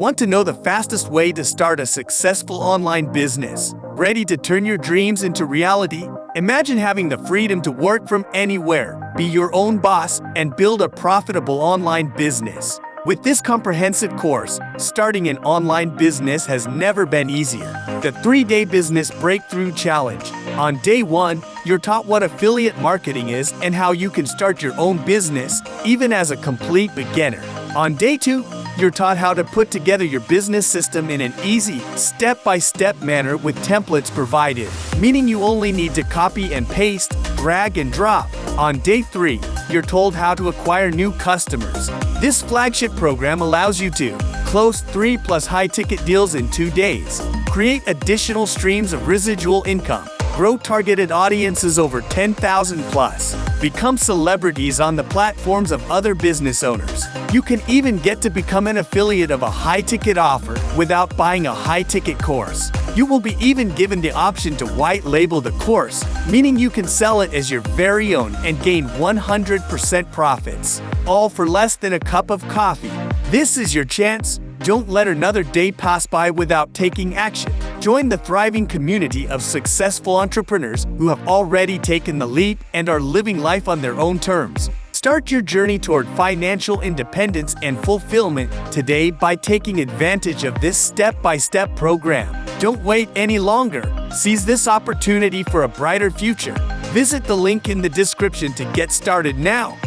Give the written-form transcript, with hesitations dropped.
Want to know the fastest way to start a successful online business? Ready to turn your dreams into reality? Imagine having the freedom to work from anywhere, be your own boss, and build a profitable online business. With this comprehensive course, starting an online business has never been easier. The 3-Day Business Breakthrough Challenge. On day 1, you're taught what affiliate marketing is and how you can start your own business, even as a complete beginner. On day 2, you're taught how to put together your business system in an easy, step-by-step manner with templates provided, meaning you only need to copy and paste, drag and drop. On day 3, you're told how to acquire new customers. This flagship program allows you to close 3+ high-ticket deals in 2 days, create additional streams of residual income, grow targeted audiences over 10,000 plus, become celebrities on the platforms of other business owners. You can even get to become an affiliate of a high-ticket offer without buying a high-ticket course. You will be even given the option to white label the course, meaning you can sell it as your very own and gain 100% profits, all for less than a cup of coffee. This is your chance. Don't let another day pass by without taking action. Join the thriving community of successful entrepreneurs who have already taken the leap and are living life on their own terms. Start your journey toward financial independence and fulfillment today by taking advantage of this step-by-step program. Don't wait any longer. Seize this opportunity for a brighter future. Visit the link in the description to get started now.